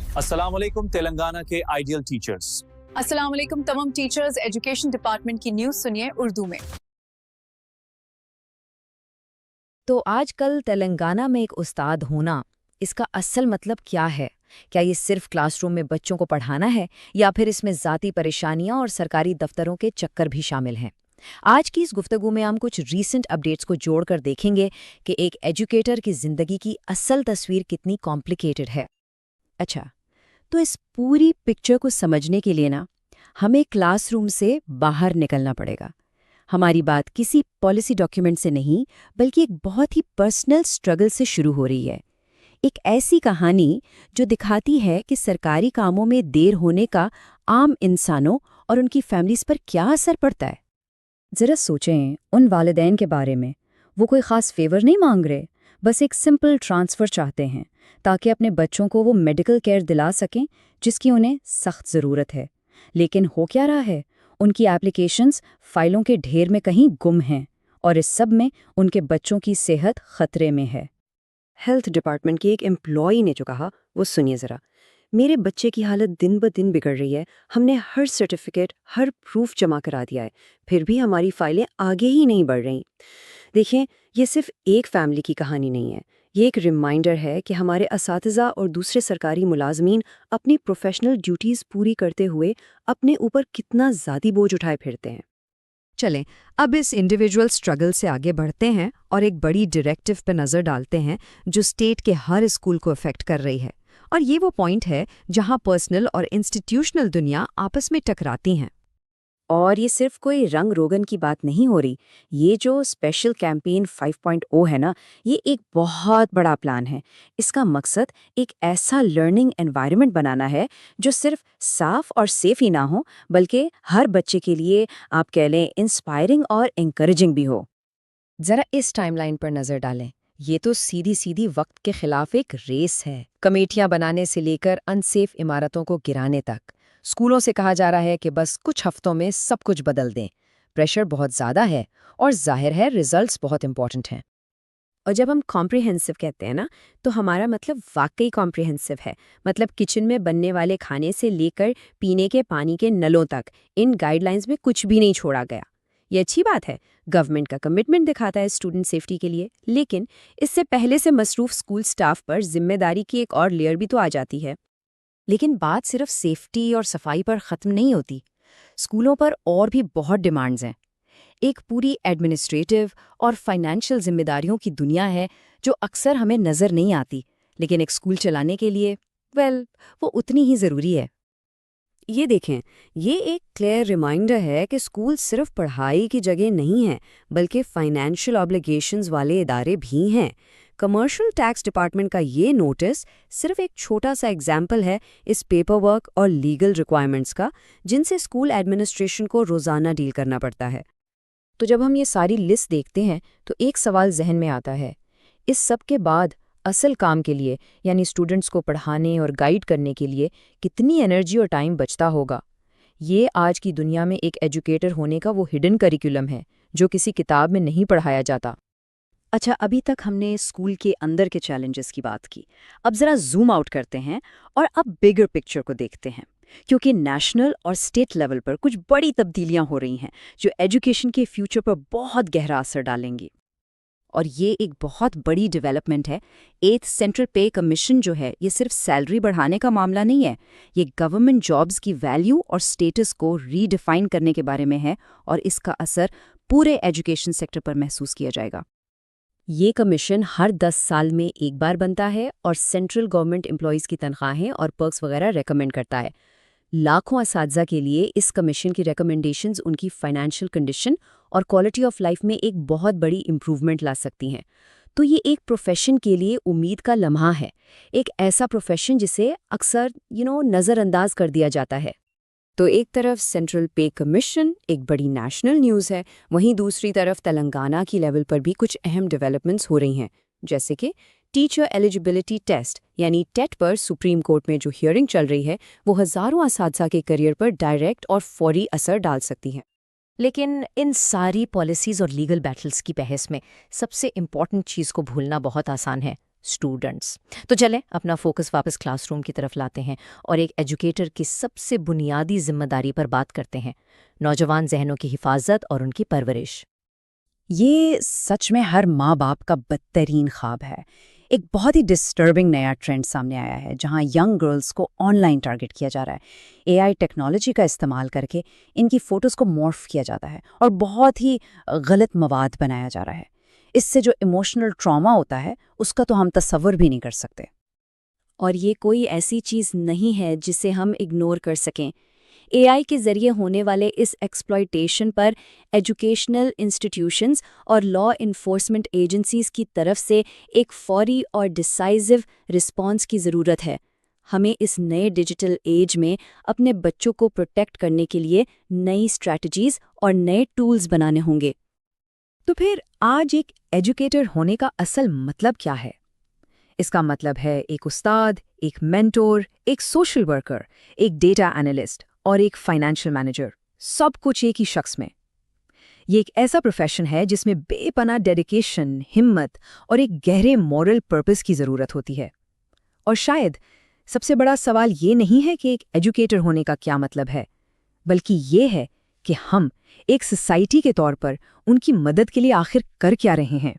السلام علیکم تلنگانہ کے آئیڈیل ٹیچرز۔ السلام علیکم تمام ٹیچرز، ایجوکیشن ڈپارٹمنٹ کی نیوز سنیے اردو میں۔ تو آج کل تلنگانہ میں ایک استاد ہونا، اس کا اصل مطلب کیا ہے؟ کیا یہ صرف کلاس روم میں بچوں کو پڑھانا ہے یا پھر اس میں ذاتی پریشانیاں اور سرکاری دفتروں کے چکر بھی شامل ہیں؟ آج کی اس گفتگو میں ہم کچھ ریسنٹ اپڈیٹس کو جوڑ کر دیکھیں گے کہ ایک ایجوکیٹر کی زندگی کی اصل تصویر کتنی کمپلیکیٹڈ ہے۔ اچھا، تو اس پوری پکچر کو سمجھنے کے لیے ہمیں کلاس روم سے باہر نکلنا پڑے گا۔ ہماری بات کسی پالیسی ڈاکیومنٹ سے نہیں بلکہ ایک بہت ہی پرسنل سٹرگل سے شروع ہو رہی ہے، ایک ایسی کہانی جو دکھاتی ہے کہ سرکاری کاموں میں دیر ہونے کا عام انسانوں اور ان کی فیملیز پر کیا اثر پڑتا ہے۔ ذرا سوچیں ان والدین کے بارے میں، وہ کوئی خاص فیور نہیں مانگ رہے، بس ایک سمپل ٹرانسفر چاہتے ہیں تاکہ اپنے بچوں کو وہ میڈیکل کیئر دلا سکیں جس کی انہیں سخت ضرورت ہے۔ لیکن ہو کیا رہا ہے؟ ان کی ایپلیکیشنز فائلوں کے ڈھیر میں کہیں گم ہیں، اور اس سب میں ان کے بچوں کی صحت خطرے میں ہے۔ ہیلتھ ڈپارٹمنٹ کی ایک امپلائی نے جو کہا وہ سنیے ذرا، میرے بچے کی حالت دن بدن بگڑ رہی ہے، ہم نے ہر سرٹیفکیٹ ہر پروف جمع کرا دیا ہے، پھر بھی ہماری فائلیں آگے ہی نہیں بڑھ رہیں۔ دیکھیں، یہ صرف ایک فیملی کی کہانی نہیں ہے، یہ ایک ریمائنڈر ہے کہ ہمارے اساتذہ اور دوسرے سرکاری ملازمین اپنی پروفیشنل ڈیوٹیز پوری کرتے ہوئے اپنے اوپر کتنا ذاتی بوجھ اٹھائے پھرتے ہیں۔ چلیں اب اس انڈیویجول سٹرگل سے آگے بڑھتے ہیں اور ایک بڑی ڈائریکٹو پہ نظر ڈالتے ہیں جو اسٹیٹ کے ہر اسکول کو افیکٹ کر رہی ہے، اور یہ وہ پوائنٹ ہے جہاں پرسنل اور انسٹیٹیوشنل دنیا آپس میں ٹکراتی ہیں۔ اور یہ صرف کوئی رنگ روگن کی بات نہیں ہو رہی، یہ جو اسپیشل کیمپین 5.0 ہے یہ ایک بہت بڑا پلان ہے۔ اس کا مقصد ایک ایسا لرننگ انوائرمنٹ بنانا ہے جو صرف صاف اور سیف ہی نہ ہو بلکہ ہر بچے کے لیے آپ کہہ لیں انسپائرنگ اور انکریجنگ بھی ہو۔ ذرا اس ٹائم لائن پر نظر ڈالیں، یہ تو سیدھی وقت کے خلاف ایک ریس ہے، کمیٹیاں بنانے سے لے کر انسیف عمارتوں کو گرانے تک۔ اسکولوں سے کہا جا رہا ہے کہ بس کچھ ہفتوں میں سب کچھ بدل دیں۔ پریشر بہت زیادہ ہے اور ظاہر ہے ریزلٹس بہت امپورٹنٹ ہیں۔ اور جب ہم کمپریہنسو کہتے ہیں تو ہمارا مطلب واقعی کمپریہنسو ہے، مطلب کچن میں بننے والے کھانے سے لے کر پینے کے پانی کے نلوں تک ان گائیڈ لائنز میں کچھ بھی نہیں چھوڑا گیا۔ یہ اچھی بات ہے، گورنمنٹ کا کمٹمنٹ دکھاتا ہے اسٹوڈنٹ سیفٹی کے لیے، لیکن اس سے پہلے سے مصروف اسکول سٹاف پر ذمہ داری کی ایک اور لیئر بھی تو آ جاتی ہے۔ لیکن بات صرف سیفٹی اور صفائی پر ختم نہیں ہوتی، اسکولوں پر اور بھی بہت ڈیمانڈز ہیں۔ ایک پوری ایڈمنسٹریٹو اور فائنینشیل ذمہ داریوں کی دنیا ہے جو اکثر ہمیں نظر نہیں آتی، لیکن ایک اسکول چلانے کے لیے وہ اتنی ہی ضروری ہے۔ یہ دیکھیں، یہ ایک کلیئر ریمائنڈر ہے کہ اسکول صرف پڑھائی کی جگہ نہیں ہے بلکہ فائنینشیل آبلیگیشنز والے ادارے بھی ہیں۔ کمرشل ٹیکس ڈپارٹمنٹ کا یہ نوٹس صرف ایک چھوٹا سا ایگزامپل ہے اس پیپر ورک اور لیگل ریکوائرمنٹس کا جن سے اسکول ایڈمنسٹریشن کو روزانہ ڈیل کرنا پڑتا ہے۔ تو جب ہم یہ ساری لسٹ دیکھتے ہیں تو ایک سوال ذہن میں آتا ہے، اس سب کے بعد اصل کام کے لیے یعنی اسٹوڈنٹس کو پڑھانے اور گائیڈ کرنے کے لیے کتنی انرجی اور ٹائم بچتا ہوگا؟ یہ آج کی دنیا میں ایک ایجوکیٹر ہونے کا وہ ہڈن کریکولم ہے جو کسی کتاب میں نہیں پڑھایا جاتا۔ اچھا، ابھی تک ہم نے اسکول کے اندر کے چیلنجز کی بات کی، اب ذرا زوم آؤٹ کرتے ہیں اور اب بگر پکچر کو دیکھتے ہیں، کیونکہ نیشنل اور اسٹیٹ لیول پر کچھ بڑی تبدیلیاں ہو رہی ہیں جو ایجوکیشن کے فیوچر پر بہت گہرا اثر ڈالیں گی۔ اور یہ ایک بہت بڑی ڈیولپمنٹ ہے۔ 8th سینٹرل پے کمیشن جو ہے یہ صرف سیلری بڑھانے کا معاملہ نہیں ہے، یہ گورنمنٹ جابز کی ویلیو اور سٹیٹس کو ری ڈیفائن کرنے کے بارے میں ہے، اور اس کا اثر پورے ایجوکیشن سیکٹر پر محسوس کیا جائے گا۔ یہ کمیشن ہر 10 سال میں ایک بار بنتا ہے اور سینٹرل گورنمنٹ امپلائیز کی تنخواہیں اور پرکس وغیرہ ریکمینڈ کرتا ہے۔ لاکھوں اساتذہ کے لیے اس کمیشن کی ریکمنڈیشنز ان کی فائنینشیل کنڈیشن اور کوالٹی آف لائف میں ایک بہت بڑی امپروومنٹ لا سکتی ہیں۔ تو یہ ایک پروفیشن کے لیے امید کا لمحہ ہے، ایک ایسا پروفیشن جسے اکثر نظر انداز کر دیا جاتا ہے۔ تو ایک طرف سینٹرل پے کمیشن ایک بڑی نیشنل نیوز ہے، وہیں دوسری طرف تلنگانہ کی لیول پر بھی کچھ اہم ڈیولپمنٹس ہو رہی ہیں، جیسے کہ ٹیچر ایلیجبلٹی ٹیسٹ یعنی ٹیٹ پر سپریم کورٹ میں جو ہیئرنگ چل رہی ہے وہ ہزاروں اساتذہ کے کیریئر پر ڈائریکٹ اور فوری اثر ڈال سکتی ہے۔ لیکن ان ساری پالیسیز اور لیگل بیٹلز کی بحث میں سب سے امپورٹنٹ چیز کو بھولنا بہت آسان ہے، اسٹوڈنٹس۔ تو چلیں اپنا فوکس واپس کلاس روم کی طرف لاتے ہیں اور ایک ایجوکیٹر کی سب سے بنیادی ذمہ داری پر بات کرتے ہیں، نوجوان ذہنوں کی حفاظت اور ان کی پرورش۔ یہ سچ میں ہر ماں باپ کا بدترین خواب ہے۔ ایک بہت ہی ڈسٹربنگ نیا ٹرینڈ سامنے آیا ہے جہاں ینگ گرلز کو آن لائن ٹارگٹ کیا جا رہا ہے۔ اے آئی ٹیکنالوجی کا استعمال کر کے ان کی فوٹوز کو مورف کیا جاتا ہے اور بہت ہی غلط مواد بنایا جا رہا ہے۔ اس سے جو ایموشنل ٹراما ہوتا ہے اس کا تو ہم تصور بھی نہیں کر سکتے۔ اور یہ کوئی ایسی چیز نہیں ہے جسے ہم اگنور کر سکیں۔ اے آئی کے ذریعے ہونے والے اس ایکسپلائٹیشن پر ایجوکیشنل انسٹیٹیوشنز اور لا انفورسمنٹ ایجنسیز کی طرف سے ایک فوری اور ڈیسائزو رسپانس کی ضرورت ہے۔ ہمیں اس نئے ڈیجیٹل ایج میں اپنے بچوں کو پروٹیکٹ کرنے کے لیے نئی اسٹریٹجیز اور نئے ٹولز بنانے ہوں گے۔ تو پھر آج ایک ایجوکیٹر ہونے کا اصل مطلب کیا ہے؟ اس کا مطلب ہے ایک استاد، ایک مینٹور، ایک سوشل ورکر، ایک ڈیٹا انالسٹ اور ایک فائنینشیل مینیجر، سب کچھ ایک ہی شخص میں۔ یہ ایک ایسا پروفیشن ہے جس میں بے پناہ ڈیڈیکیشن، ہمت اور ایک گہرے مورل پرپس کی ضرورت ہوتی ہے۔ اور شاید سب سے بڑا سوال یہ نہیں ہے کہ ایک ایجوکیٹر ہونے کا کیا مطلب ہے، بلکہ یہ ہے کہ ہم ایک سوسائٹی کے طور پر ان کی مدد کے لیے آخر کر کیا رہے ہیں۔